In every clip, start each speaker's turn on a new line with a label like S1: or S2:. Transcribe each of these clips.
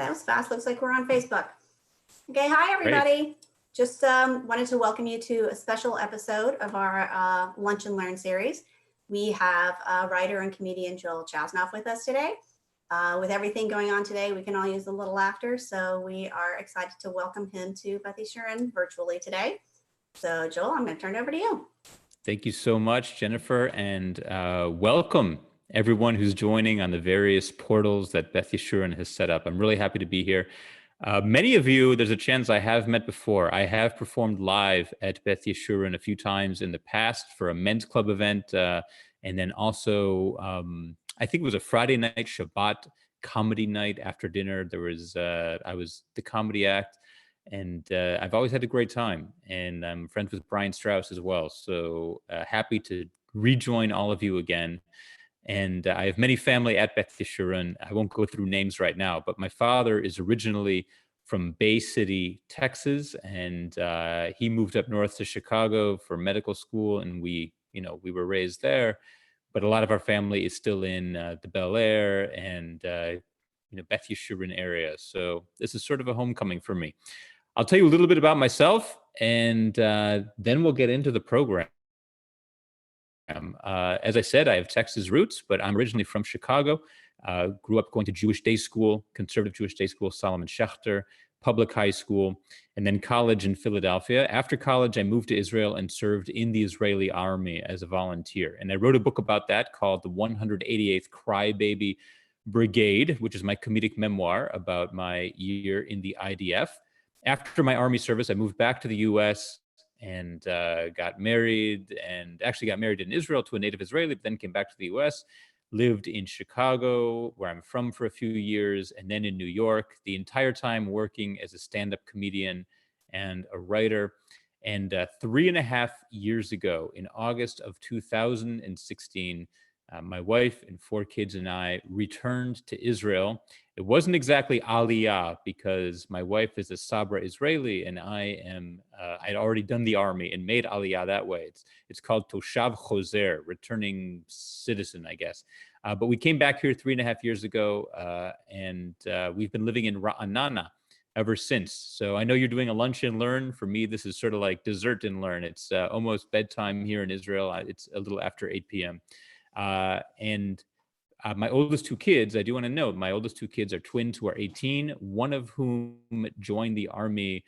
S1: that was fast. Looks like we're on Facebook. Okay, hi everybody. Great. Just wanted to welcome you to a special episode of our Lunch and Learn series. We have writer and comedian Joel Chasnoff with us today. With everything going on today, we can all use a little laughter, so we are excited to welcome him to Beth Yeshurun virtually today. So Joel, I'm going to turn it over to you.
S2: Thank you so much, Jennifer, and welcome everyone who's joining on the various portals that Beth Yeshurun has set up. I'm really happy to be here. Many of you, there's a chance I have met before. I have performed live at Beth Yeshurun a few times in the past for a men's club event, and then also, I think it was a Friday night Shabbat comedy night after dinner. There was, I was the comedy act, and I've always had a great time. And I'm friends with Brian Strauss as well. So happy to rejoin all of you again. And I have many family at Beth Yeshurun. I won't go through names right now, but my father is originally from Bay City, Texas, and he moved up north to Chicago for medical school, and we were raised there. But a lot of our family is still in the Bel Air and Beth Yeshurun area. So this is sort of a homecoming for me. I'll tell you a little bit about myself, and then we'll get into the program. As I said, I have Texas roots, but I'm originally from Chicago. Grew up going to Jewish day school, conservative Jewish day school, Solomon Schechter, public high school, and then college in Philadelphia. After college, I moved to Israel and served in the Israeli army as a volunteer. And I wrote a book about that called The 188th Crybaby Brigade, which is my comedic memoir about my year in the IDF. After my army service, I moved back to the U.S., and got married, and actually got married in Israel to a native Israeli, but then came back to the US, lived in Chicago, where I'm from, for a few years, and then in New York, the entire time working as a stand-up comedian and a writer. And 3.5 years ago, in August of 2016, my wife and 4 kids and I returned to Israel. It wasn't exactly Aliyah, because my wife is a Sabra Israeli and I am, I'd already done the army and made Aliyah that way. It's called Toshav Choser, returning citizen, I guess. But we came back here 3.5 years ago, and we've been living in Ra'anana ever since. So I know you're doing a lunch and learn. For me, this is sort of like dessert and learn. It's almost bedtime here in Israel. It's a little after 8 p.m. My oldest 2 kids, I do want to note, my oldest 2 kids are twins who are 18, one of whom joined the army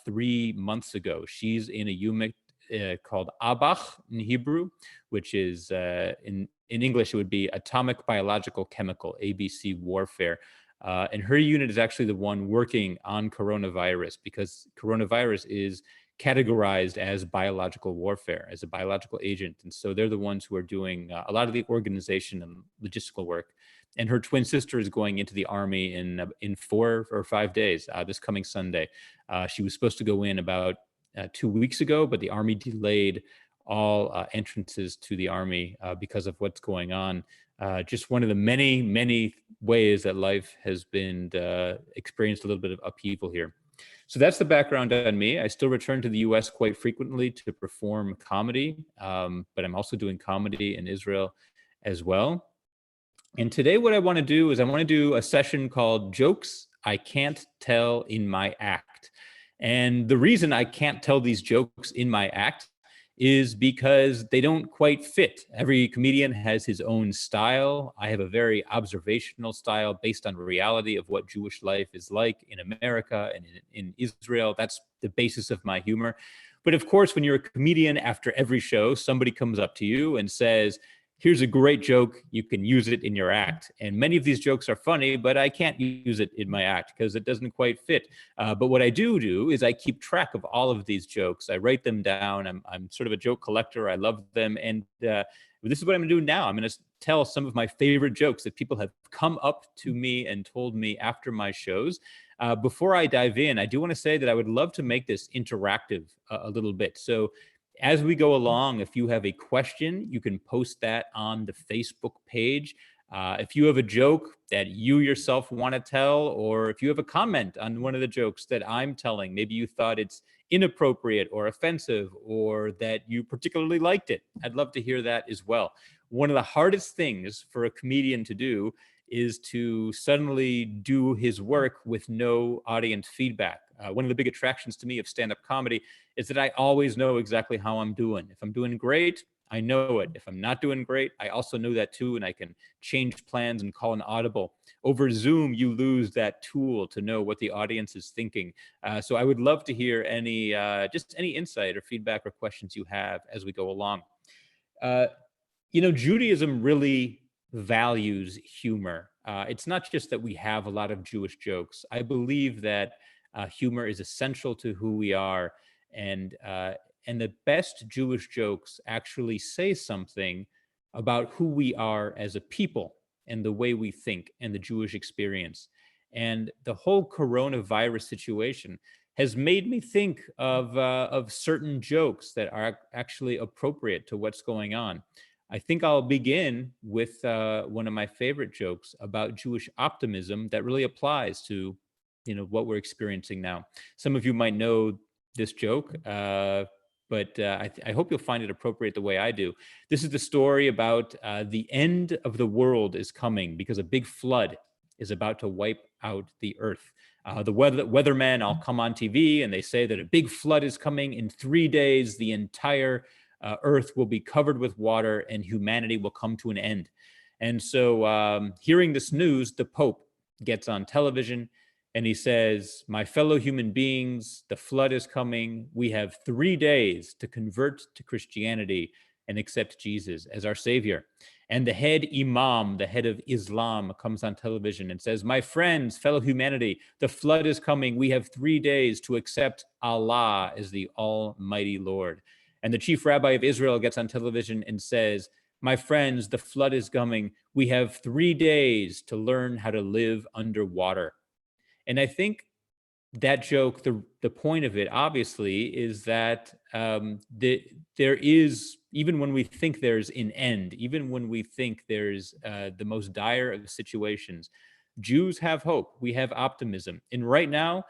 S2: 3 months ago. She's in a unit called Abach in Hebrew, which is, in English, it would be Atomic Biological Chemical, ABC Warfare. And her unit is actually the one working on coronavirus, because coronavirus is categorized as biological warfare, as a biological agent. And so they're the ones who are doing a lot of the organization and logistical work. And her twin sister is going into the army in 4 or 5 days, this coming Sunday. She was supposed to go in about 2 weeks ago, but the army delayed all entrances to the army because of what's going on. Just one of the many, many ways that life has been experienced a little bit of upheaval here. So that's the background on me. I still return to the U.S. quite frequently to perform comedy, but I'm also doing comedy in Israel as well. And today what I want to do is I want to do a session called Jokes I Can't Tell in My Act. And the reason I can't tell these jokes in my act is because they don't quite fit. Every comedian has his own style. I have a very observational style based on reality of what Jewish life is like in America and in Israel. That's the basis of my humor. But of course, when you're a comedian, after every show, somebody comes up to you and says, here's a great joke, you can use it in your act. And many of these jokes are funny, but I can't use it in my act because it doesn't quite fit. But what I do is I keep track of all of these jokes. I write them down. I'm sort of a joke collector. I love them. And this is what I'm gonna do now. I'm gonna tell some of my favorite jokes that people have come up to me and told me after my shows. Before I dive in, I do wanna say that I would love to make this interactive a little bit. So as we go along, if you have a question, you can post that on the Facebook page. If you have a joke that you yourself want to tell, or if you have a comment on one of the jokes that I'm telling, maybe you thought it's inappropriate or offensive, or that you particularly liked it, I'd love to hear that as well. One of the hardest things for a comedian to do is to suddenly do his work with no audience feedback. One of the big attractions to me of stand-up comedy is that I always know exactly how I'm doing. If I'm doing great, I know it. If I'm not doing great, I also know that too, and I can change plans and call an audible. Over Zoom, you lose that tool to know what the audience is thinking. So I would love to hear any just any insight or feedback or questions you have as we go along. Uh, Judaism really values humor. It's not just that we have a lot of Jewish jokes. I believe that humor is essential to who we are, and the best Jewish jokes actually say something about who we are as a people and the way we think and the Jewish experience. And the whole coronavirus situation has made me think of certain jokes that are actually appropriate to what's going on. I think I'll begin with one of my favorite jokes about Jewish optimism that really applies to, what we're experiencing now. Some of you might know this joke, but I hope you'll find it appropriate the way I do. This is the story about the end of the world is coming because a big flood is about to wipe out the earth. The weathermen all come on TV and they say that a big flood is coming in 3 days. The entire earth will be covered with water and humanity will come to an end. And so hearing this news, the Pope gets on television and he says, "My fellow human beings, the flood is coming. We have 3 days to convert to Christianity and accept Jesus as our savior." And the head imam, the head of Islam, comes on television and says, "My friends, fellow humanity, the flood is coming. We have 3 days to accept Allah as the Almighty Lord." And the chief rabbi of Israel gets on television and says, "My friends, the flood is coming. We have 3 days to learn how to live underwater." And I think that joke, the point of it, obviously, is that there is, even when we think there's an end, even when we think there's the most dire of situations, Jews have hope. We have optimism. And right now,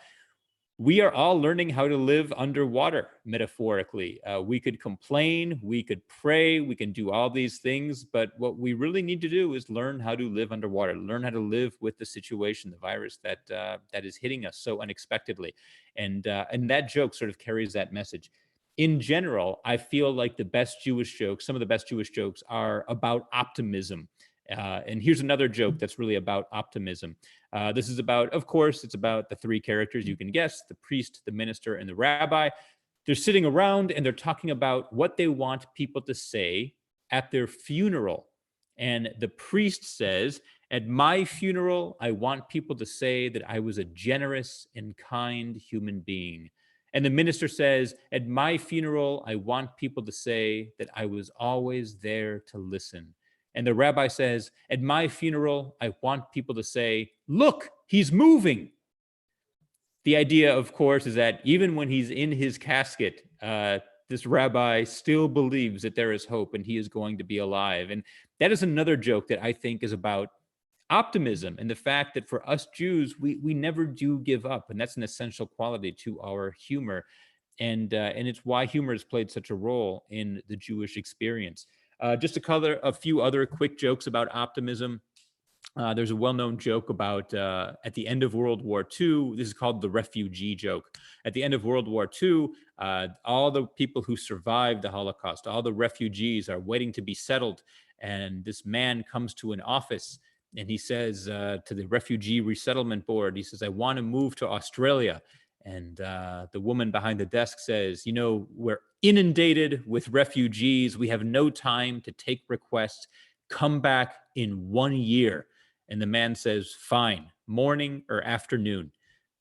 S2: we are all learning how to live underwater, metaphorically. We could complain, we could pray, we can do all these things, but what we really need to do is learn how to live underwater, learn how to live with the situation, the virus that is hitting us so unexpectedly. And that joke sort of carries that message. In general, I feel like the best Jewish jokes, some of the best Jewish jokes, are about optimism. And here's another joke that's really about optimism. This is about, of course, it's about the three characters you can guess: the priest, the minister, and the rabbi. They're sitting around and they're talking about what they want people to say at their funeral. And the priest says, "At my funeral, I want people to say that I was a generous and kind human being." And the minister says, "At my funeral, I want people to say that I was always there to listen." And the rabbi says, "At my funeral, I want people to say, 'Look, he's moving.'" The idea, of course, is that even when he's in his casket, this rabbi still believes that there is hope and he is going to be alive. And that is another joke that I think is about optimism and the fact that for us Jews, we never do give up. And that's an essential quality to our humor. And it's why humor has played such a role in the Jewish experience. Just to color a few other quick jokes about optimism. There's a well-known joke about at the end of World War II. This is called the refugee joke. At the end of World War II, all the people who survived the Holocaust, all the refugees, are waiting to be settled. And this man comes to an office and he says to the refugee resettlement board, he says, "I want to move to Australia." And the woman behind the desk says, "We're inundated with refugees. We have no time to take requests. Come back in 1 year." And the man says, "Fine, morning or afternoon."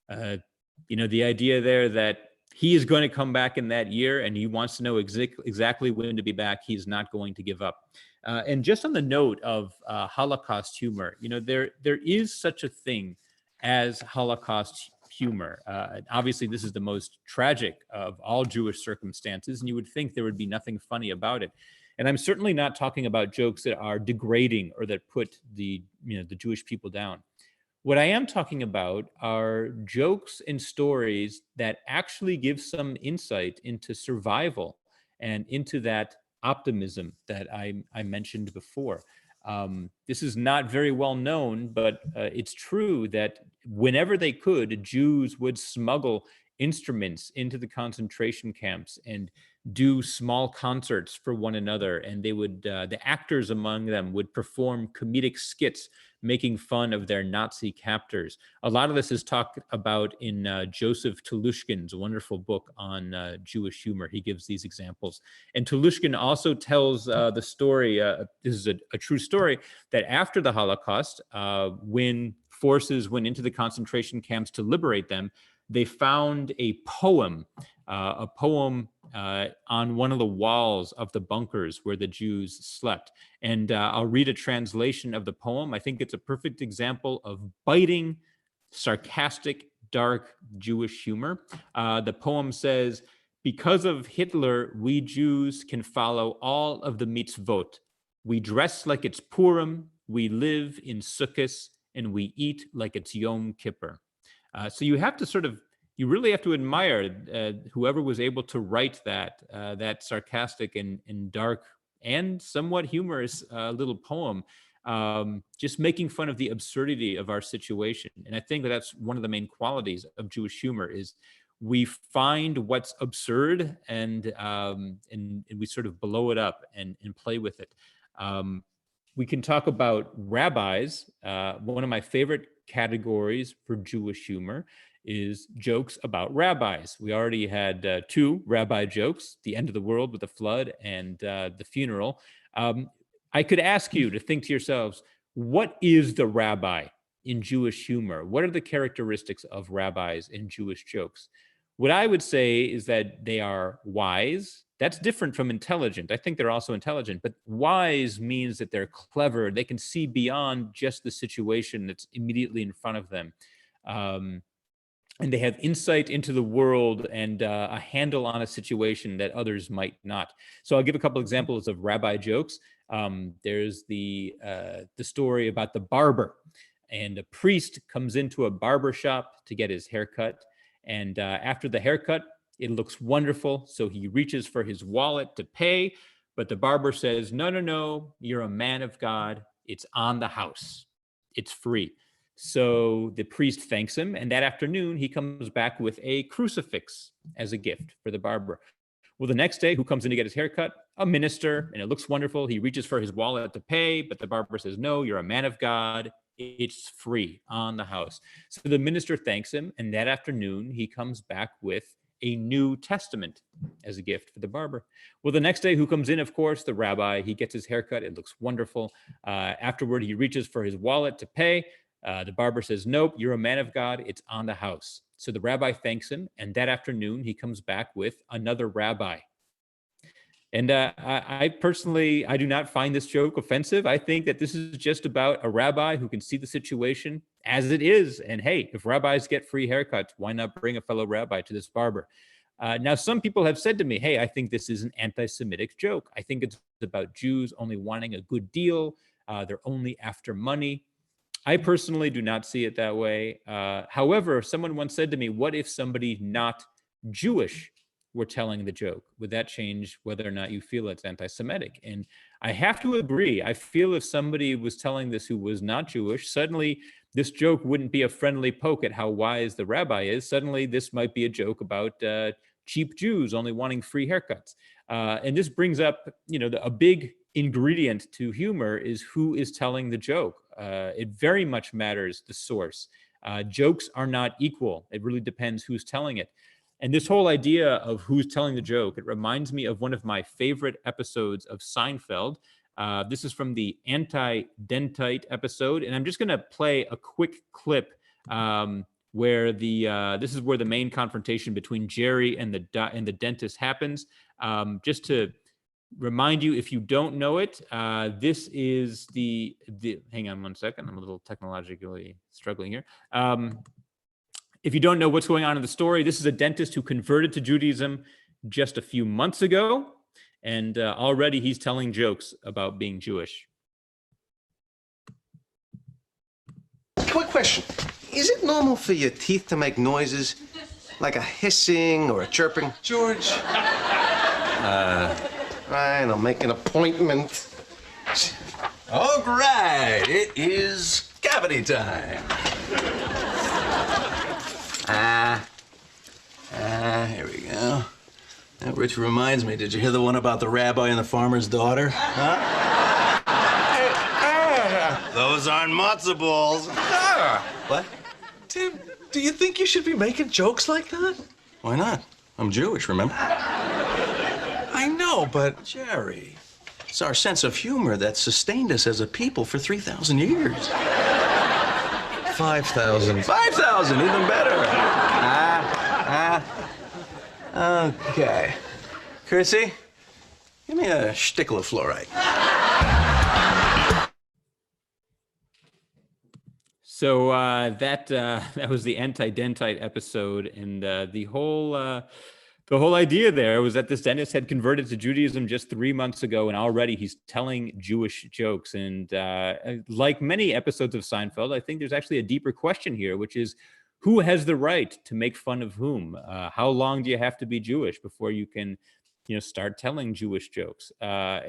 S2: The idea there that he is going to come back in that year and he wants to know exactly when to be back. He's not going to give up. And just on the note of Holocaust humor, there is such a thing as Holocaust humor. Obviously, this is the most tragic of all Jewish circumstances, and you would think there would be nothing funny about it. And I'm certainly not talking about jokes that are degrading or that put the Jewish people down. What I am talking about are jokes and stories that actually give some insight into survival and into that optimism that I mentioned before. This is not very well known, but it's true that whenever they could, Jews would smuggle instruments into the concentration camps and do small concerts for one another. And they would, the actors among them would perform comedic skits making fun of their Nazi captors. A lot of this is talked about in Joseph Telushkin's wonderful book on Jewish humor. He gives these examples. And Telushkin also tells the story, this is a true story, that after the Holocaust, when forces went into the concentration camps to liberate them, they found a poem on one of the walls of the bunkers where the Jews slept. And I'll read a translation of the poem. I think it's a perfect example of biting, sarcastic, dark Jewish humor. The poem says, "Because of Hitler, we Jews can follow all of the mitzvot. We dress like it's Purim, we live in Sukkot, and we eat like it's Yom Kippur." So you have to you really have to admire whoever was able to write that sarcastic and dark and somewhat humorous little poem, just making fun of the absurdity of our situation. And I think that's one of the main qualities of Jewish humor is we find what's absurd and we sort of blow it up and play with it. We can talk about rabbis. One of my favorite categories for Jewish humor is jokes about rabbis. We already had two rabbi jokes, the end of the world with the flood and the funeral. I could ask you to think to yourselves, what is the rabbi in Jewish humor? What are the characteristics of rabbis in Jewish jokes? What I would say is that they are wise. That's different from intelligent. I think they're also intelligent, but wise means that they're clever. They can see beyond just the situation that's immediately in front of them. And they have insight into the world and a handle on a situation that others might not. So I'll give a couple examples of rabbi jokes. There's the story about the barber, and a priest comes into a barber shop to get his haircut. And after the haircut, it looks wonderful. So he reaches for his wallet to pay, but the barber says, "No, no, no, you're a man of God. It's on the house. It's free." So the priest thanks him, and that afternoon he comes back with a crucifix as a gift for the barber. Well, the next day, who comes in to get his haircut? A minister, and it looks wonderful. He reaches for his wallet to pay, but the barber says, "No, you're a man of God. It's free on the house." So the minister thanks him, and that afternoon he comes back with a New Testament as a gift for the barber. Well, the next day, who comes in? Of course, the rabbi. He gets his haircut. It looks wonderful. Afterward, he reaches for his wallet to pay. The barber says, "Nope, you're a man of God. It's on the house." So the rabbi thanks him, and that afternoon he comes back with another rabbi. And I personally, I do not find this joke offensive. I think that this is just about a rabbi who can see the situation as it is. And hey, if rabbis get free haircuts, why not bring a fellow rabbi to this barber? Now, some people have said to me, "Hey, I think this is an anti-Semitic joke. I think it's about Jews only wanting a good deal. They're only after money." I personally do not see it that way. However, someone once said to me, "What if somebody not Jewish were telling the joke? Would that change whether or not you feel it's anti-Semitic?" And I have to agree. I feel if somebody was telling this who was not Jewish, suddenly this joke wouldn't be a friendly poke at how wise the rabbi is. Suddenly this might be a joke about cheap Jews only wanting free haircuts. And this brings up, a big ingredient to humor is who is telling the joke. It very much matters the source. Jokes are not equal. It really depends who's telling it. And this whole idea of who's telling the joke, it reminds me of one of my favorite episodes of Seinfeld. This is from the anti-dentite episode. And I'm just going to play a quick clip where this is where the main confrontation between Jerry and the dentist happens. Just to remind you, if you don't know it, this is the hang on one second, I'm a little technologically struggling here. If you don't know what's going on in the story, this is a dentist who converted to Judaism just a few months ago, and already he's telling jokes about being Jewish.
S3: Quick question. Is it normal for your teeth to make noises like a hissing or a chirping? George. Fine, I'll make an appointment.
S4: All right, it is cavity time. Here we go. Which reminds me, did you hear the one about the rabbi and the farmer's daughter? Huh? Those aren't matzo balls. What?
S3: Tim, do you think you should be making jokes like that?
S4: Why not? I'm Jewish, remember?
S3: I know, but...
S4: Jerry, it's our sense of humor that sustained us as a people for 3,000 years.
S3: 5,000.
S4: 5,000, even better. Okay. Chrissy, give me a shtickle of fluorite.
S2: So that was the anti-dentite episode, and the whole idea there was that this dentist had converted to Judaism just 3 months ago, and already he's telling Jewish jokes. And like many episodes of Seinfeld, I think there's actually a deeper question here, which is, who has the right to make fun of whom? How long do you have to be Jewish before you can, start telling Jewish jokes? I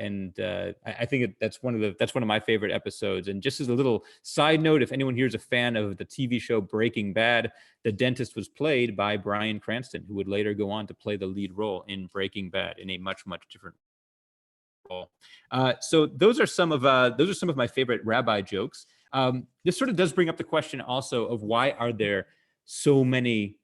S2: think that's one of my favorite episodes. And just as a little side note, if anyone here is a fan of the TV show Breaking Bad, the dentist was played by Bryan Cranston, who would later go on to play the lead role in Breaking Bad in a much, much different role. So those are some of my favorite rabbi jokes. This sort of does bring up the question also of why are there so many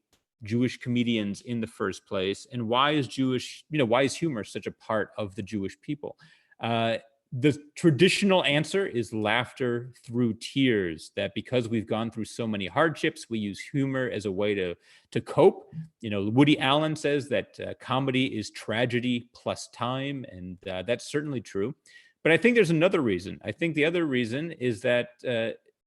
S2: Jewish comedians in the first place, and why is humor such a part of the Jewish people? The traditional answer is laughter through tears, that because we've gone through so many hardships, we use humor as a way to cope. Woody Allen says that comedy is tragedy plus time, and that's certainly true. But I think there's another reason. I think the other reason is that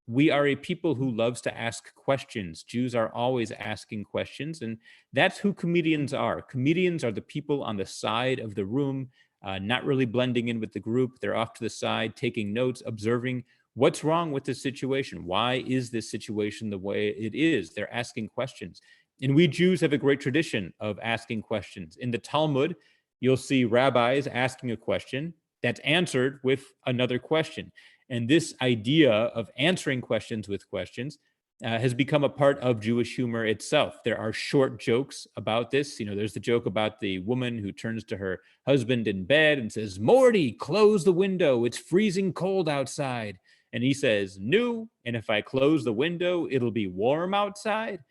S2: we are a people who loves to ask questions. Jews are always asking questions, and that's who comedians are. Comedians are the people on the side of the room, not really blending in with the group. They're off to the side, taking notes, observing what's wrong with this situation. Why is this situation the way it is? They're asking questions. And we Jews have a great tradition of asking questions. In the Talmud, you'll see rabbis asking a question that's answered with another question. And this idea of answering questions with questions has become a part of Jewish humor itself. There are short jokes about this. There's the joke about the woman who turns to her husband in bed and says, "Morty, close the window. It's freezing cold outside." And he says, "No, and if I close the window, it'll be warm outside."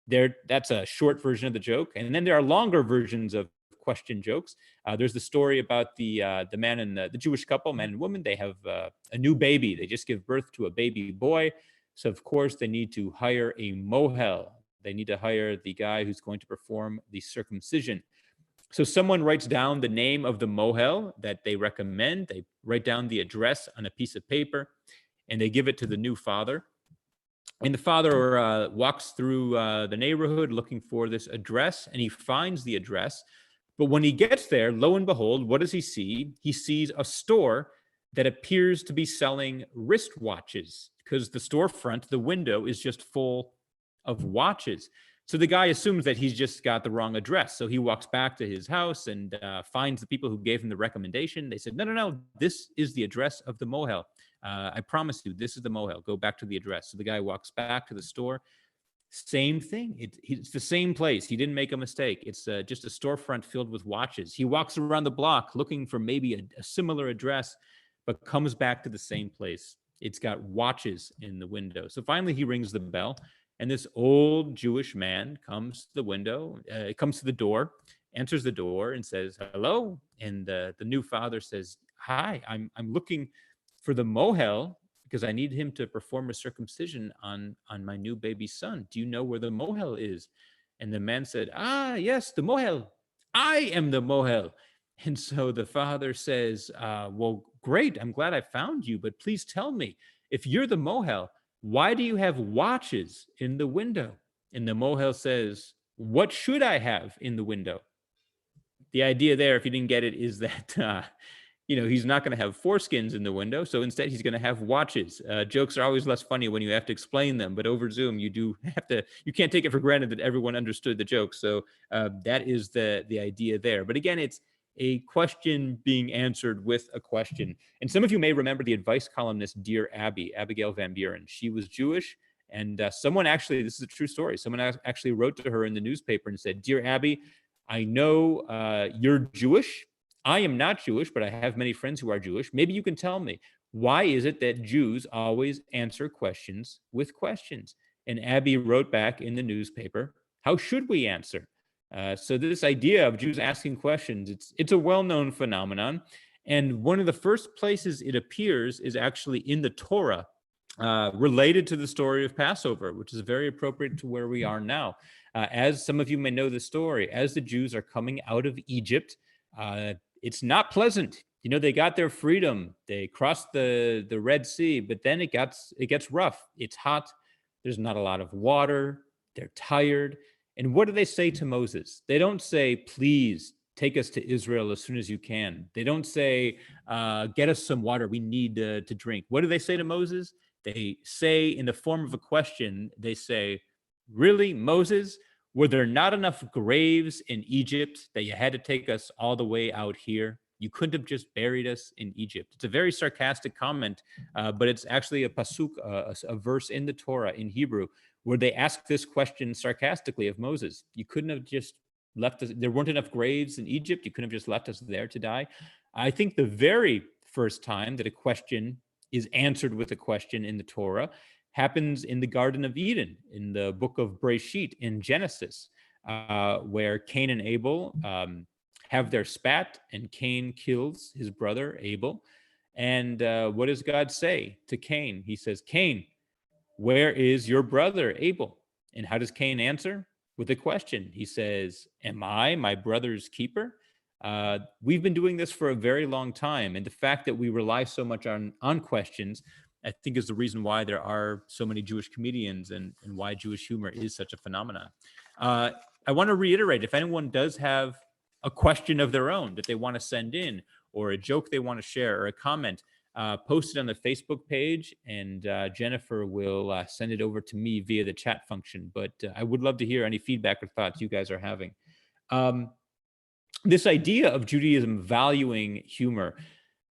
S2: That's a short version of the joke. And then there are longer versions of question jokes. There's the story about the man and the Jewish couple, man and woman. They have a new baby. They just give birth to a baby boy. So of course they need to hire a mohel. They need to hire the guy who's going to perform the circumcision. So someone writes down the name of the mohel that they recommend. They write down the address on a piece of paper, and they give it to the new father. And the father walks through the neighborhood looking for this address, and he finds the address. But when he gets there, lo and behold, what does he see? He sees a store that appears to be selling wristwatches, because the storefront, the window, is just full of watches. So the guy assumes that he's just got the wrong address. So he walks back to his house and finds the people who gave him the recommendation. They said, no, this is the address of the mohel. I promise you, this is the mohel. Go back to the address. So the guy walks back to the store. Same thing. It's the same place. He didn't make a mistake. It's just a storefront filled with watches. He walks around the block looking for maybe a similar address, but comes back to the same place. It's got watches in the window. So finally he rings the bell, and this old Jewish man comes to the window, comes to the door, answers the door and says, "Hello." And the new father says, "Hi, I'm looking for the mohel, because I need him to perform a circumcision on my new baby son. Do you know where the mohel is?" And the man said, "Yes, the mohel. I am the mohel." And so the father says, "Well, great. I'm glad I found you, but please tell me, if you're the mohel, why do you have watches in the window?" And the mohel says, "What should I have in the window?" The idea there, if you didn't get it, is that he's not going to have foreskins in the window. So instead, he's going to have watches. Jokes are always less funny when you have to explain them. But over Zoom, you can't take it for granted that everyone understood the joke. So that is the idea there. But again, it's a question being answered with a question. And some of you may remember the advice columnist, Dear Abby, Abigail Van Buren. She was Jewish. And someone actually, this is a true story, someone actually wrote to her in the newspaper and said, Dear Abby, I know you're Jewish. I am not Jewish, but I have many friends who are Jewish. Maybe you can tell me, why is it that Jews always answer questions with questions? And Abby wrote back in the newspaper, how should we answer? So this idea of Jews asking questions, it's a well-known phenomenon. And one of the first places it appears is actually in the Torah, related to the story of Passover, which is very appropriate to where we are now. As some of you may know the story, as the Jews are coming out of Egypt, it's not pleasant. You know, they got their freedom. They crossed the Red Sea, but then it gets rough. It's hot. There's not a lot of water. They're tired. And what do they say to Moses? They don't say, please take us to Israel as soon as you can. They don't say, get us some water. We need to drink. What do they say to Moses? They say in the form of a question, they say, really, Moses, were there not enough graves in Egypt that you had to take us all the way out here? You couldn't have just buried us in Egypt. It's a very sarcastic comment, but it's actually a pasuk, a verse in the Torah in Hebrew, where they ask this question sarcastically of Moses. You couldn't have just left us, there weren't enough graves in Egypt. You couldn't have just left us there to die. I think the very first time that a question is answered with a question in the Torah happens in the Garden of Eden, in the book of Breshit, in Genesis, where Cain and Abel have their spat, and Cain kills his brother Abel. And what does God say to Cain? He says, Cain, where is your brother Abel? And how does Cain answer? With a question. He says, am I my brother's keeper? We've been doing this for a very long time. And the fact that we rely so much on questions, I think, is the reason why there are so many Jewish comedians and why Jewish humor is such a phenomenon. I want to reiterate, if anyone does have a question of their own that they want to send in, or a joke they want to share, or a comment, post it on the Facebook page, and Jennifer will send it over to me via the chat function. But I would love to hear any feedback or thoughts you guys are having. This idea of Judaism valuing humor,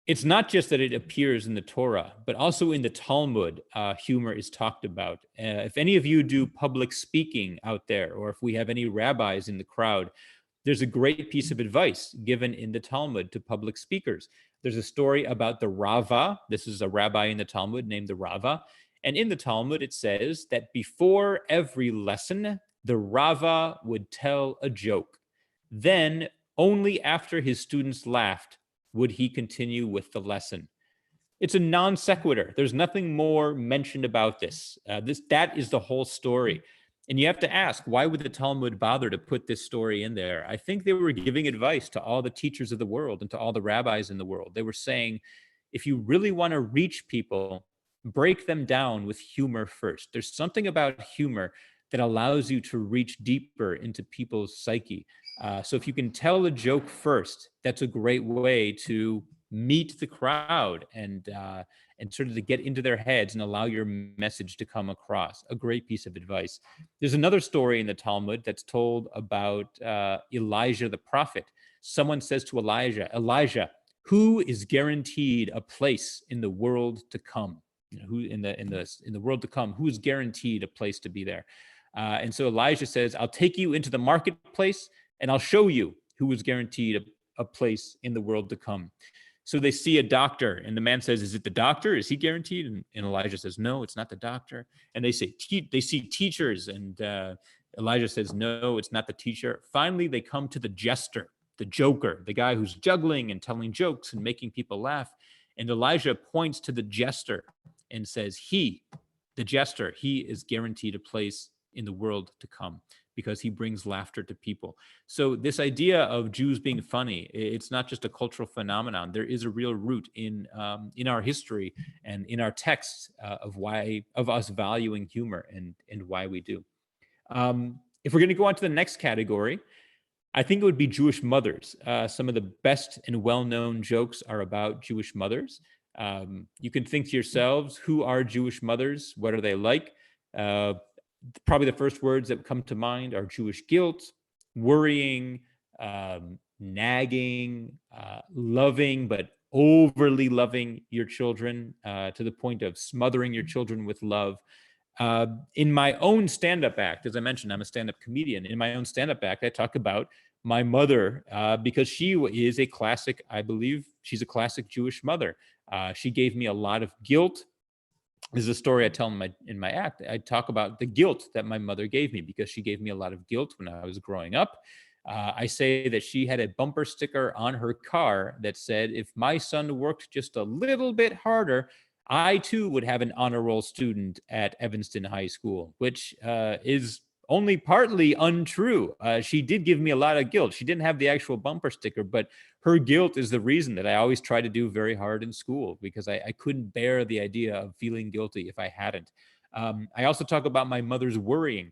S2: it's not just that it appears in the Torah, but also in the Talmud, humor is talked about. If any of you do public speaking out there, or if we have any rabbis in the crowd, there's a great piece of advice given in the Talmud to public speakers. There's a story about the Rava. This is a rabbi in the Talmud named the Rava. And in the Talmud, it says that before every lesson, the Rava would tell a joke. Then, only after his students laughed would he continue with the lesson. It's a non sequitur. There's nothing more mentioned about this. That is the whole story. And you have to ask, why would the Talmud bother to put this story in there? I think they were giving advice to all the teachers of the world and to all the rabbis in the world. They were saying, if you really want to reach people, break them down with humor first. There's something about humor that allows you to reach deeper into people's psyche. So if you can tell a joke first, that's a great way to meet the crowd and sort of to get into their heads and allow your message to come across. A great piece of advice. There's another story in the Talmud that's told about Elijah the prophet. Someone says to Elijah, who is guaranteed a place in the world to come? You know, who in the world to come? Who is guaranteed a place to be there? And so Elijah says, I'll take you into the marketplace and I'll show you who is guaranteed a place in the world to come. So they see a doctor, and the man says, is it the doctor? Is he guaranteed? And Elijah says, no, it's not the doctor. And they say, they see teachers, and Elijah says, no, it's not the teacher. Finally, they come to the jester, the joker, the guy who's juggling and telling jokes and making people laugh. And Elijah points to the jester and says, the jester, he is guaranteed a place in the world to come, because he brings laughter to people. So this idea of Jews being funny, it's not just a cultural phenomenon. There is a real root in our history and in our texts of us valuing humor and why we do. If we're going to go on to the next category, I think it would be Jewish mothers. Some of the best and well-known jokes are about Jewish mothers. You can think to yourselves, who are Jewish mothers? What are they like? Probably the first words that come to mind are Jewish guilt, worrying, nagging, loving, but overly loving your children to the point of smothering your children with love. In my own stand-up act, as I mentioned, I'm a stand-up comedian. In my own stand-up act, I talk about my mother because she is a classic, I believe she's a classic Jewish mother. She gave me a lot of guilt. This is a story I tell in my act. I talk about the guilt that my mother gave me because she gave me a lot of guilt when I was growing up. I say that she had a bumper sticker on her car that said, if my son worked just a little bit harder, I too would have an honor roll student at Evanston High School, which is only partly untrue. She did give me a lot of guilt. She didn't have the actual bumper sticker, but her guilt is the reason that I always try to do very hard in school, because I couldn't bear the idea of feeling guilty if I hadn't. I also talk about my mother's worrying.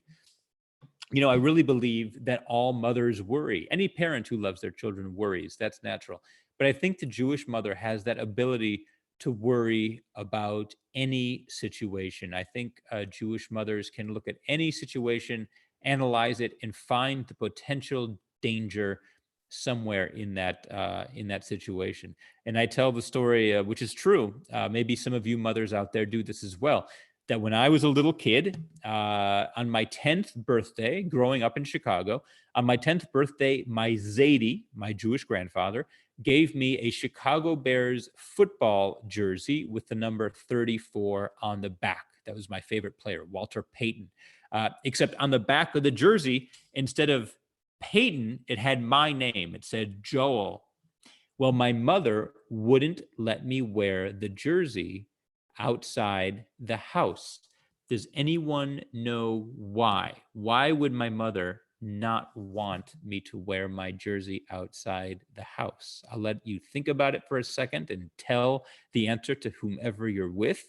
S2: You know, I really believe that all mothers worry. Any parent who loves their children worries. That's natural. But I think the Jewish mother has that ability to worry about any situation. I think Jewish mothers can look at any situation, analyze it, and find the potential danger somewhere in that situation. And I tell the story, which is true. Maybe some of you mothers out there do this as well. That when I was a little kid, on my 10th birthday, growing up in Chicago, on my 10th birthday, my Zaidi, my Jewish grandfather, gave me a Chicago Bears football jersey with the number 34 on the back. That was my favorite player, Walter Payton. Except on the back of the jersey, instead of Payton, it had my name. It said Joel. Well, my mother wouldn't let me wear the jersey outside the house. Does anyone know why? Why would my mother not want me to wear my jersey outside the house? I'll let you think about it for a second and tell the answer to whomever you're with.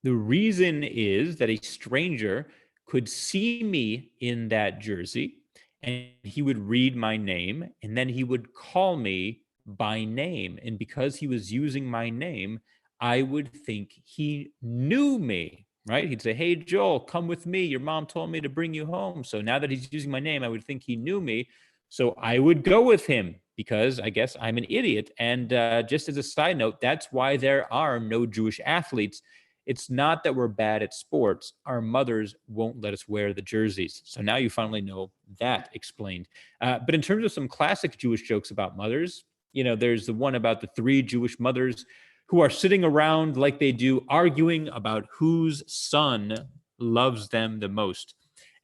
S2: The reason is that a stranger could see me in that jersey and he would read my name and then he would call me by name. And because he was using my name, I would think he knew me, right? He'd say, hey, Joel, come with me. Your mom told me to bring you home. So now that he's using my name, I would think he knew me. So I would go with him because I guess I'm an idiot. And just as a side note, that's why there are no Jewish athletes. It's not that we're bad at sports. Our mothers won't let us wear the jerseys. So now you finally know that explained. But in terms of some classic Jewish jokes about mothers, you know, there's the one about the 3 Jewish mothers who are sitting around like they do, arguing about whose son loves them the most.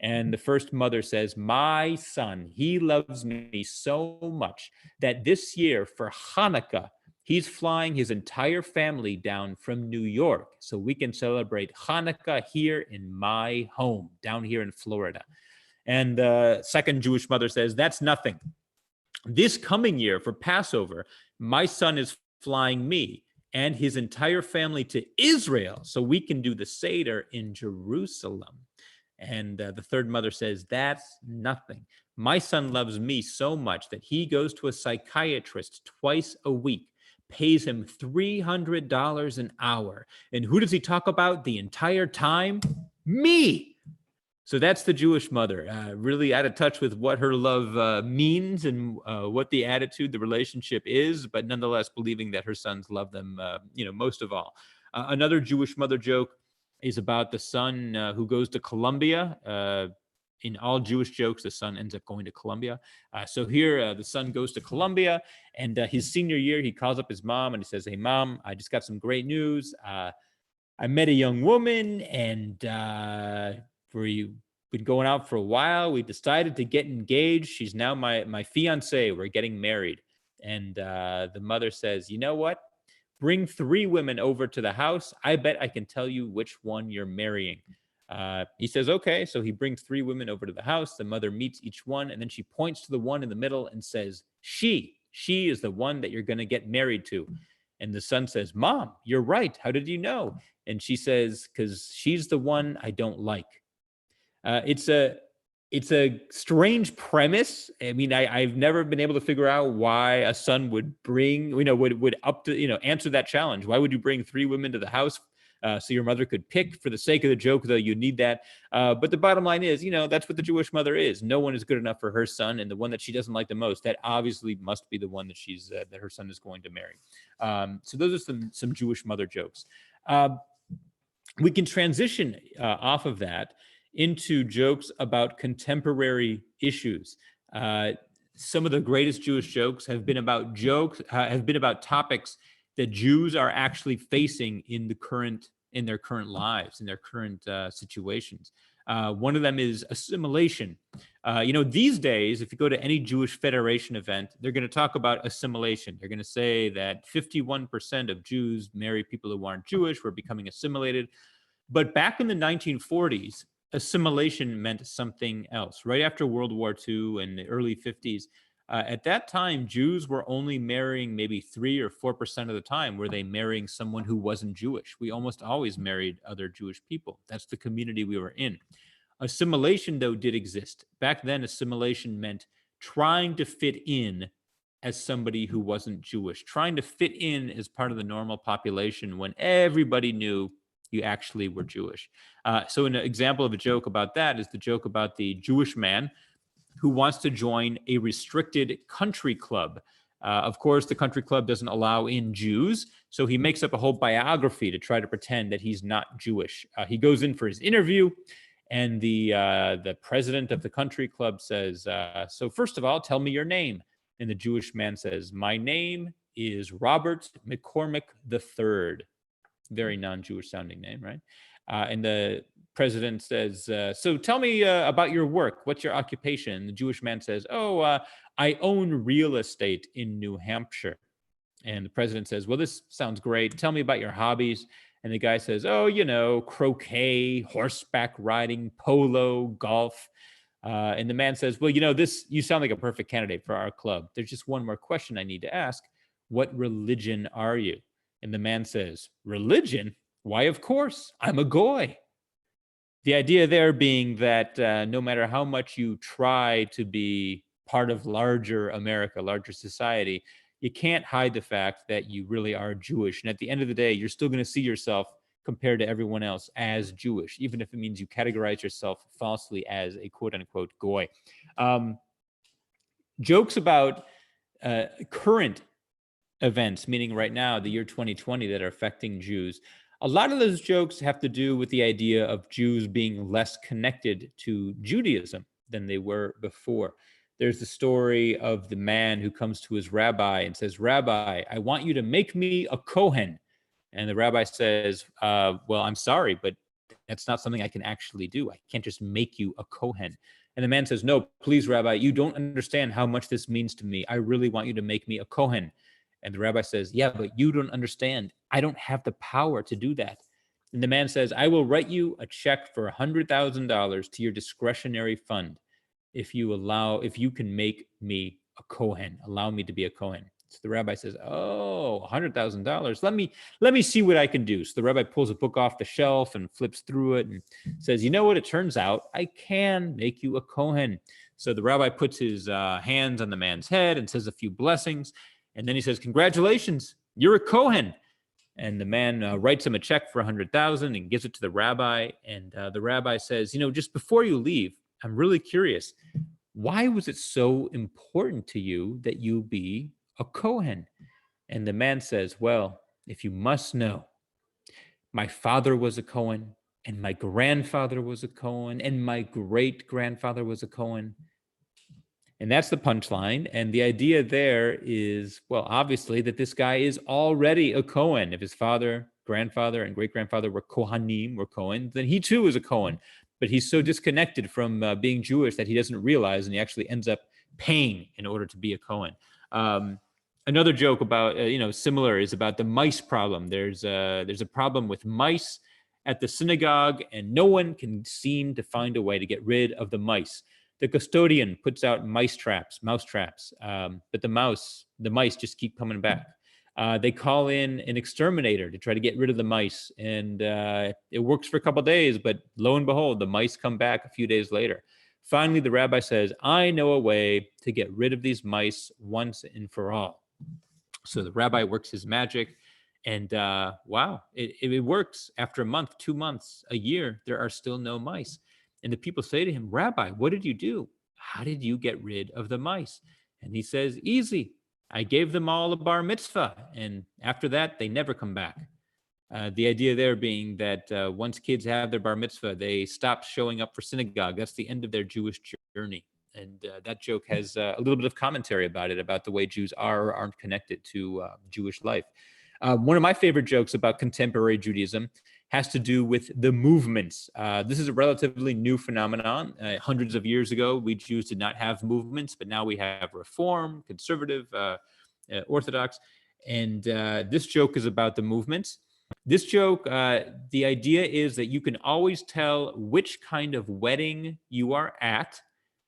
S2: And the first mother says, my son, he loves me so much that this year for Hanukkah, he's flying his entire family down from New York so we can celebrate Hanukkah here in my home, down here in Florida. And the second Jewish mother says, that's nothing. This coming year for Passover, my son is flying me and his entire family to Israel so we can do the Seder in Jerusalem. And the third mother says, that's nothing. My son loves me so much that he goes to a psychiatrist twice a week, pays him $300 an hour. And who does he talk about the entire time? Me. So that's the Jewish mother, really out of touch with what her love means and what the attitude, the relationship is, but nonetheless believing that her sons love them, most of all. Another Jewish mother joke is about the son who goes to Columbia. In all Jewish jokes, the son ends up going to Columbia. So here, the son goes to Columbia, and his senior year, he calls up his mom and he says, hey, Mom, I just got some great news. I met a young woman, and we've been going out for a while. We decided to get engaged. She's now my fiance. We're getting married. And the mother says, you know what? Bring 3 women over to the house. I bet I can tell you which one you're marrying. He says, okay. So he brings 3 women over to the house. The mother meets each one, and then she points to the one in the middle and says, she is the one that you're going to get married to. And the son says, Mom, you're right. How did you know? And she says, because she's the one I don't like. It's a strange premise. I mean, I've never been able to figure out why a son would bring, would answer that challenge. Why would you bring 3 women to the house So your mother could pick. For the sake of the joke, though, you need that. But the bottom line is, that's what the Jewish mother is. No one is good enough for her son, and the one that she doesn't like the most, that obviously must be the one that that her son is going to marry. So those are some Jewish mother jokes. We can transition off of that into jokes about contemporary issues. Some of the greatest Jewish jokes have been about topics that Jews are actually facing in their current lives, in their current situations. One of them is assimilation. These days, if you go to any Jewish Federation event, they're going to talk about assimilation. They're going to say that 51% of Jews marry people who aren't Jewish. We're becoming assimilated. But back in the 1940s, assimilation meant something else. Right after World War II and the early 50s, at that time, Jews were only marrying maybe 3 or 4% of the time were they marrying someone who wasn't Jewish. We almost always married other Jewish people. That's the community we were in. Assimilation, though, did exist. Back then, assimilation meant trying to fit in as somebody who wasn't Jewish, trying to fit in as part of the normal population when everybody knew you actually were Jewish. So an example of a joke about that is the joke about the Jewish man who wants to join a restricted country club. Of course, the country club doesn't allow in Jews, so he makes up a whole biography to try to pretend that he's not Jewish. He goes in for his interview, and the president of the country club says, so first of all, tell me your name. And the Jewish man says, my name is Robert McCormick III. Very non-Jewish sounding name, right? And the president says, so tell me about your work. What's your occupation? And the Jewish man says, I own real estate in New Hampshire. And the president says, well, this sounds great. Tell me about your hobbies. And the guy says, croquet, horseback riding, polo, golf. And the man says, well, you sound like a perfect candidate for our club. There's just one more question I need to ask. What religion are you? And the man says, religion? Why, of course, I'm a goy. The idea there being that no matter how much you try to be part of larger America, larger society, you can't hide the fact that you really are Jewish. And at the end of the day, you're still going to see yourself compared to everyone else as Jewish, even if it means you categorize yourself falsely as a quote unquote goy. Jokes about current events, meaning right now, the year 2020, that are affecting Jews. A lot of those jokes have to do with the idea of Jews being less connected to Judaism than they were before. There's the story of the man who comes to his rabbi and says, Rabbi, I want you to make me a Cohen. And the rabbi says, well, I'm sorry, but that's not something I can actually do. I can't just make you a Cohen. And the man says, no, please, Rabbi, you don't understand how much this means to me. I really want you to make me a Cohen. And the rabbi says, yeah, but you don't understand. I don't have the power to do that. And the man says, I will write you a check for $100,000 to your discretionary fund if you can make me a Cohen, allow me to be a Cohen. So the rabbi says, oh, $100,000. Let me see what I can do. So the rabbi pulls a book off the shelf and flips through it and says, you know what? It turns out I can make you a Cohen. So the rabbi puts his hands on the man's head and says a few blessings. And then he says, congratulations, you're a Cohen. And the man writes him a check for $100,000 and gives it to the rabbi. And the rabbi says, just before you leave, I'm really curious. Why was it so important to you that you be a Cohen? And the man says, well, if you must know, my father was a Cohen, and my grandfather was a Cohen, and my great-grandfather was a Cohen. And that's the punchline. And the idea there is, well, obviously that this guy is already a Cohen. If his father, grandfather, and great-grandfather were Kohanim, were Cohen, then he too is a Cohen. But he's so disconnected from being Jewish that he doesn't realize, and he actually ends up paying in order to be a Cohen. Another joke about, similar is about the mice problem. There's a problem with mice at the synagogue, and no one can seem to find a way to get rid of the mice. The custodian puts out mouse traps, but the mice just keep coming back. They call in an exterminator to try to get rid of the mice, and it works for a couple of days, but lo and behold, the mice come back a few days later. Finally, the rabbi says, I know a way to get rid of these mice once and for all. So the rabbi works his magic, And wow, it works. After a month, 2 months, a year, there are still no mice. And the people say to him, Rabbi, what did you do? How did you get rid of the mice? And he says, easy. I gave them all a bar mitzvah. And after that, they never come back. The idea there being that once kids have their bar mitzvah, they stop showing up for synagogue. That's the end of their Jewish journey. And that joke has a little bit of commentary about it, about the way Jews are or aren't connected to Jewish life. One of my favorite jokes about contemporary Judaism has to do with the movements. This is a relatively new phenomenon. Hundreds of years ago, we Jews did not have movements, but now we have Reform, Conservative, Orthodox. And this joke is about the movements. This joke, the idea is that you can always tell which kind of wedding you are at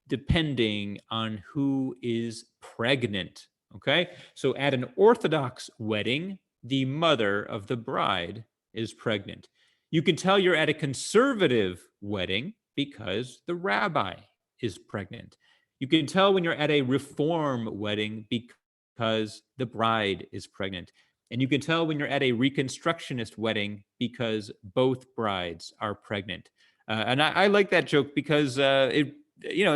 S2: depending on who is pregnant, okay? So at an Orthodox wedding, the mother of the bride is pregnant. You can tell you're at a conservative wedding because the rabbi is pregnant. You can tell when you're at a Reform wedding because the bride is pregnant. And you can tell when you're at a Reconstructionist wedding because both brides are pregnant. And I like that joke because it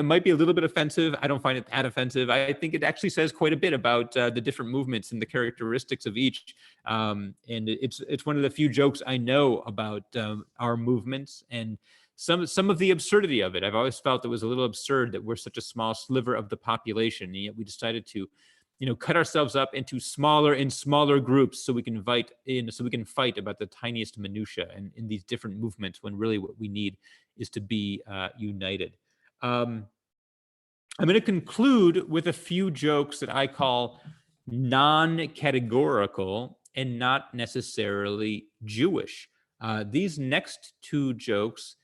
S2: might be a little bit offensive. I don't find it that offensive. I think it actually says quite a bit about the different movements and the characteristics of each. And it's one of the few jokes I know about our movements and some of the absurdity of it. I've always felt it was a little absurd that we're such a small sliver of the population, and yet we decided to cut ourselves up into smaller and smaller groups so we can fight about the tiniest minutia and in these different movements, when really what we need is to be united. I'm going to conclude with a few jokes that I call non-categorical and not necessarily Jewish. These next two jokes,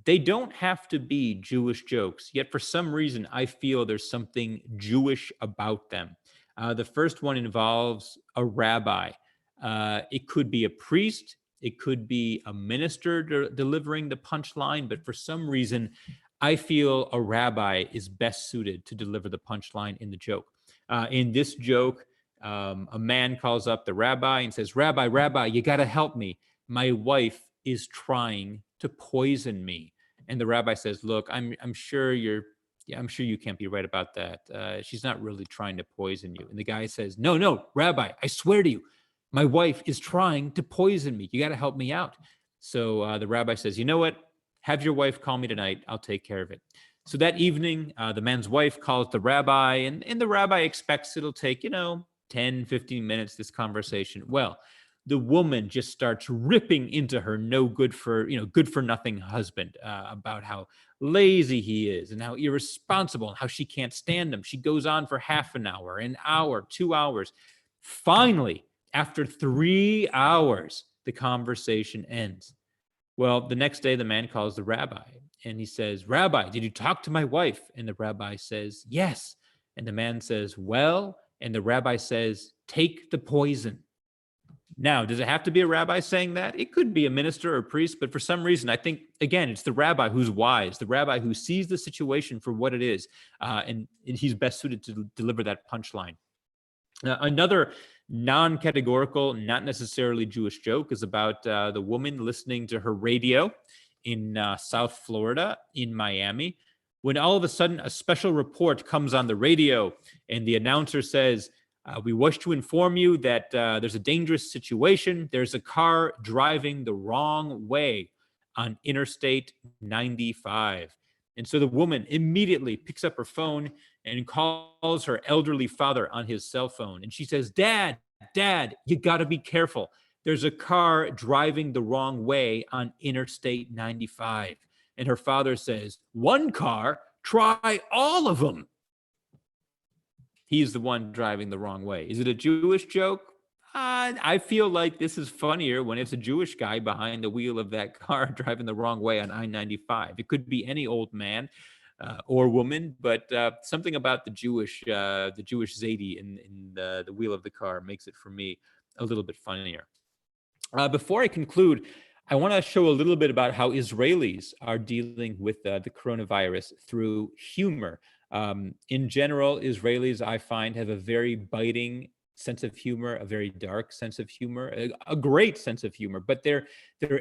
S2: they don't have to be Jewish jokes, yet for some reason I feel there's something Jewish about them. The first one involves a rabbi. It could be a priest. It could be a minister delivering the punchline. But for some reason, I feel a rabbi is best suited to deliver the punchline in the joke. In this joke, a man calls up the rabbi and says, Rabbi, you got to help me. My wife is trying to poison me. And the rabbi says, look, I'm sure you can't be right about that. She's not really trying to poison you. And the guy says, no, Rabbi, I swear to you, my wife is trying to poison me. You got to help me out. So the rabbi says, you know what? Have your wife call me tonight. I'll take care of it. So that evening, the man's wife calls the rabbi, and the rabbi expects it'll take, 10, 15 minutes, this conversation. Well, the woman just starts ripping into her good for nothing husband about how lazy he is and how irresponsible and how she can't stand him. She goes on for half an hour, 2 hours. Finally, after 3 hours, the conversation ends. Well, the next day, the man calls the rabbi and he says, Rabbi, did you talk to my wife? And the rabbi says, yes. And the man says, well, and the rabbi says, take the poison. Now, does it have to be a rabbi saying that? It could be a minister or a priest, but for some reason, I think, again, it's the rabbi who's wise, the rabbi who sees the situation for what it is, and he's best suited to deliver that punchline. Another non-categorical, not necessarily Jewish joke is about the woman listening to her radio in South Florida, in Miami, when all of a sudden a special report comes on the radio and the announcer says, we wish to inform you that there's a dangerous situation. There's a car driving the wrong way on Interstate 95. And so the woman immediately picks up her phone and calls her elderly father on his cell phone. And she says, Dad, you got to be careful. There's a car driving the wrong way on Interstate 95. And her father says, one car? Try all of them. He's the one driving the wrong way. Is it a Jewish joke? I feel like this is funnier when it's a Jewish guy behind the wheel of that car driving the wrong way on I-95. It could be any old man or woman, but something about the Jewish Zadie in the wheel of the car makes it, for me, a little bit funnier. Before I conclude, I want to show a little bit about how Israelis are dealing with the coronavirus through humor. In general, Israelis, I find, have a very biting sense of humor, a very dark sense of humor, a great sense of humor, but they're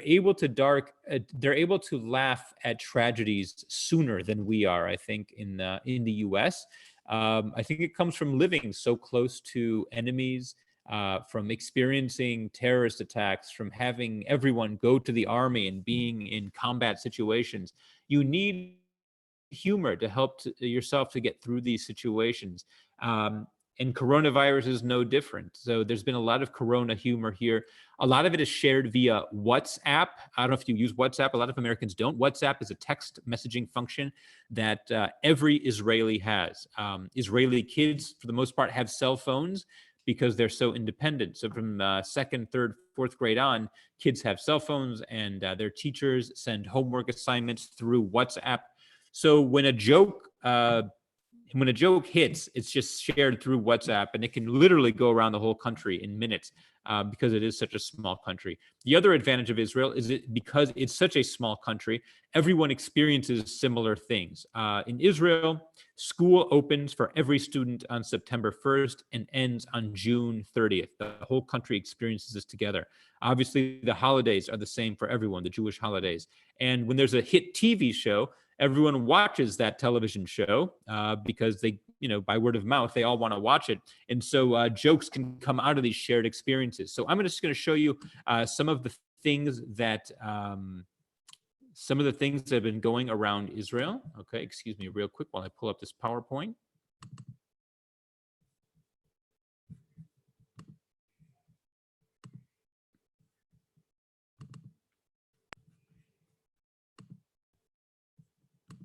S2: able to laugh at tragedies sooner than we are, I think, in the US. I think it comes from living so close to enemies, from experiencing terrorist attacks, from having everyone go to the army and being in combat situations. You need humor to help yourself to get through these situations. And coronavirus is no different. So there's been a lot of corona humor here. A lot of it is shared via WhatsApp. I don't know if you use WhatsApp. A lot of Americans don't. WhatsApp is a text messaging function that every Israeli has. Israeli kids, for the most part, have cell phones because they're so independent. So from second, third, fourth grade on, kids have cell phones, and their teachers send homework assignments through WhatsApp. So when a joke hits, it's just shared through WhatsApp, and it can literally go around the whole country in minutes because it is such a small country. The other advantage of Israel is because it's such a small country, everyone experiences similar things. In Israel, school opens for every student on September 1st and ends on June 30th. The whole country experiences this together. Obviously, the holidays are the same for everyone, the Jewish holidays. And when there's a hit TV show, everyone watches that television show because they, by word of mouth, they all want to watch it. And so jokes can come out of these shared experiences. So I'm just going to show you some of the things that have been going around Israel. Okay, excuse me real quick while I pull up this PowerPoint.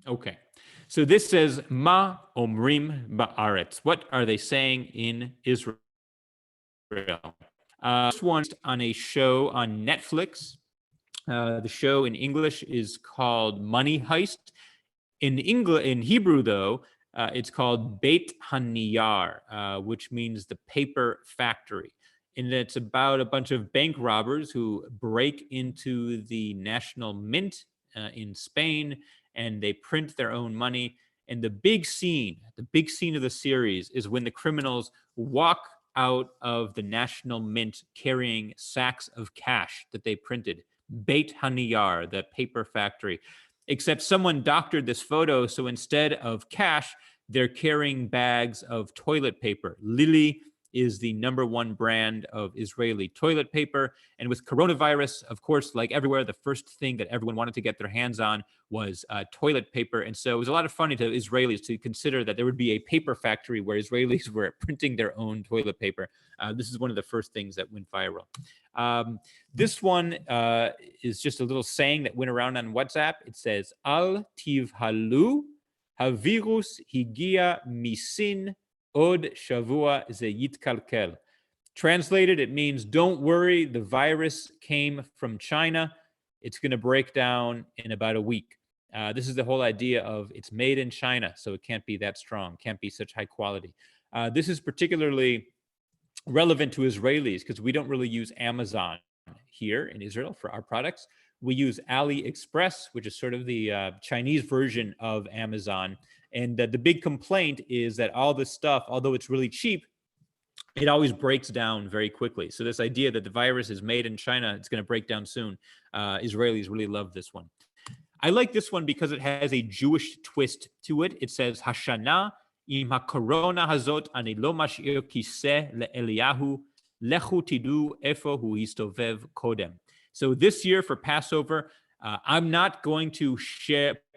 S2: Okay, so this says, Ma Omrim Ba'aretz. What are they saying in Israel? This one's on a show on Netflix. The show in English is called Money Heist. In Hebrew, though, it's called Beit Haniyar, which means the paper factory. And it's about a bunch of bank robbers who break into the national mint in Spain, and they print their own money. And the big scene of the series is when the criminals walk out of the national mint carrying sacks of cash that they printed. Beit Haniyar, the paper factory. Except someone doctored this photo, so instead of cash, they're carrying bags of toilet paper. Lily is the #1 brand of Israeli toilet paper. And with coronavirus, of course, like everywhere, the first thing that everyone wanted to get their hands on was toilet paper. And so it was a lot of fun to Israelis to consider that there would be a paper factory where Israelis were printing their own toilet paper. This is one of the first things that went viral. This one is just a little saying that went around on WhatsApp. It says, Al tivhalu, havirus higia misin, od shavua ze yitkalkel. Translated, it means, don't worry, the virus came from China. It's going to break down in about a week. This is the whole idea of it's made in China, so it can't be that strong, can't be such high quality. This is particularly relevant to Israelis because we don't really use Amazon here in Israel for our products. We use AliExpress, which is sort of the Chinese version of Amazon. And the big complaint is that all this stuff, although it's really cheap, it always breaks down very quickly. So this idea that the virus is made in China, it's going to break down soon. Israelis really love this one. I like this one because it has a Jewish twist to it. It says, Hashana im hakorona hazot ani lo mash'ir kiseh le'Eliyahu lechu tidu efo hu histovev kodem. So this year for Passover, I'm not going to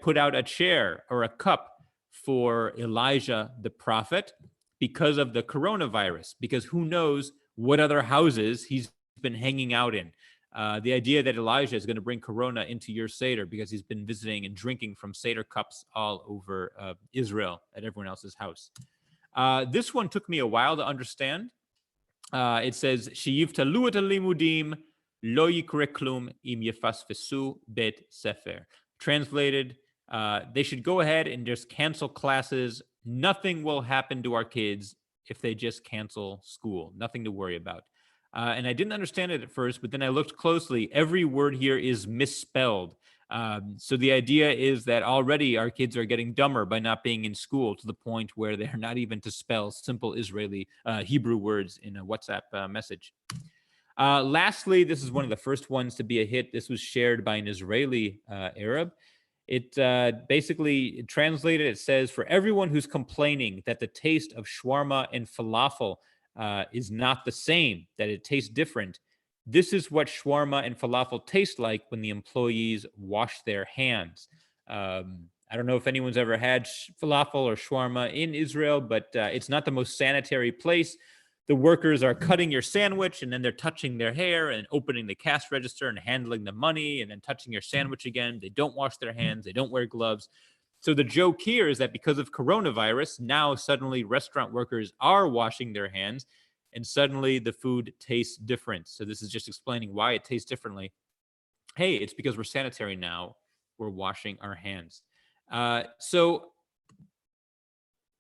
S2: put out a chair or a cup for Elijah the prophet because of the coronavirus, because who knows what other houses he's been hanging out in. The idea that Elijah is going to bring corona into your Seder because he's been visiting and drinking from Seder cups all over Israel at everyone else's house. This one took me a while to understand. It says, Sheyivtalu et halimudim lo yikre klum im yefasfesu bet sefer. Translated, they should go ahead and just cancel classes. Nothing will happen to our kids if they just cancel school. Nothing to worry about. And I didn't understand it at first, but then I looked closely. Every word here is misspelled. So the idea is that already our kids are getting dumber by not being in school, to the point where they're not even to spell simple Israeli Hebrew words in a WhatsApp message. Lastly, this is one of the first ones to be a hit. This was shared by an Israeli Arab. It basically translated, it says, for everyone who's complaining that the taste of shawarma and falafel is not the same, that it tastes different, this is what shawarma and falafel taste like when the employees wash their hands. I don't know if anyone's ever had falafel or shawarma in Israel, but it's not the most sanitary place. The workers are cutting your sandwich, and then they're touching their hair and opening the cash register and handling the money and then touching your sandwich again. They don't wash their hands. They don't wear gloves. So the joke here is that because of coronavirus, now suddenly restaurant workers are washing their hands, and suddenly the food tastes different. So this is just explaining why it tastes differently. Hey, it's because we're sanitary now. We're washing our hands. So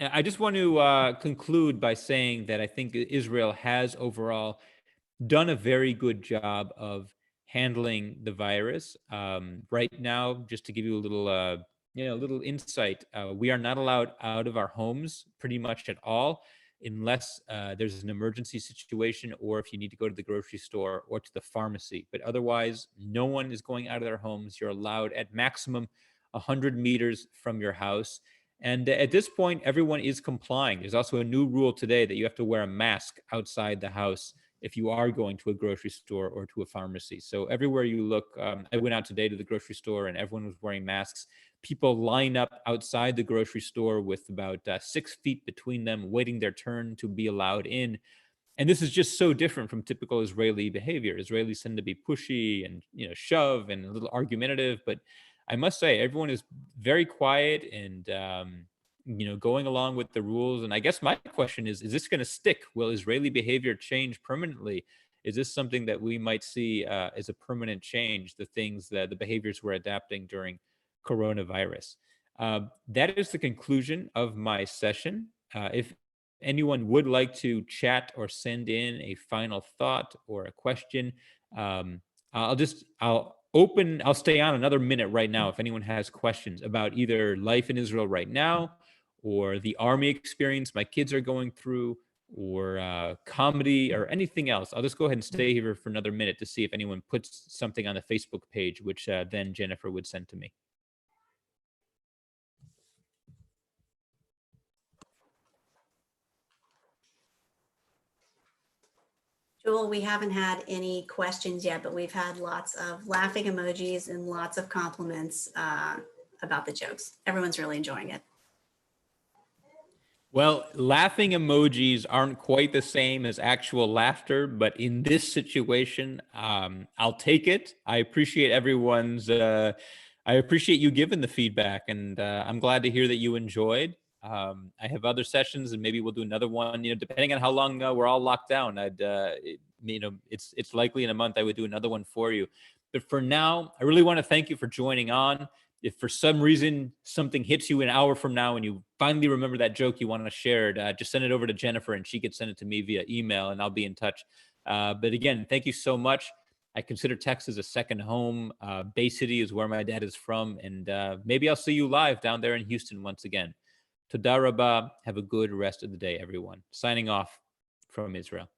S2: I just want to conclude by saying that I think Israel has overall done a very good job of handling the virus. Right now, just to give you a little insight, we are not allowed out of our homes pretty much at all, unless there's an emergency situation, or if you need to go to the grocery store or to the pharmacy. But otherwise, no one is going out of their homes. You're allowed at maximum 100 meters from your house. And at this point, everyone is complying. There's also a new rule today that you have to wear a mask outside the house if you are going to a grocery store or to a pharmacy. So everywhere you look, I went out today to the grocery store and everyone was wearing masks. People line up outside the grocery store with about 6 feet between them, waiting their turn to be allowed in. And this is just so different from typical Israeli behavior. Israelis tend to be pushy and, shove and a little argumentative, but I must say, everyone is very quiet and, going along with the rules. And I guess my question is this going to stick? Will Israeli behavior change permanently? Is this something that we might see as a permanent change, the behaviors we're adapting during coronavirus? That is the conclusion of my session. If anyone would like to chat or send in a final thought or a question, I'll stay on another minute right now if anyone has questions about either life in Israel right now, or the army experience my kids are going through, or comedy, or anything else. I'll just go ahead and stay here for another minute to see if anyone puts something on the Facebook page, which then Jennifer would send to me.
S1: Jewel, we haven't had any questions yet, but we've had lots of laughing emojis and lots of compliments about the jokes. Everyone's really enjoying it.
S2: Well, laughing emojis aren't quite the same as actual laughter, but in this situation, I'll take it. I appreciate I appreciate you giving the feedback, and I'm glad to hear that you enjoyed. I have other sessions, and maybe we'll do another one. Depending on how long we're all locked down, it's likely in a month I would do another one for you. But for now, I really want to thank you for joining on. If for some reason something hits you an hour from now and you finally remember that joke you want to share it, just send it over to Jennifer and she could send it to me via email and I'll be in touch. But again, thank you so much. I consider Texas a second home. Bay City is where my dad is from. And maybe I'll see you live down there in Houston once again. Toda rabah. Have a good rest of the day, everyone. Signing off from Israel.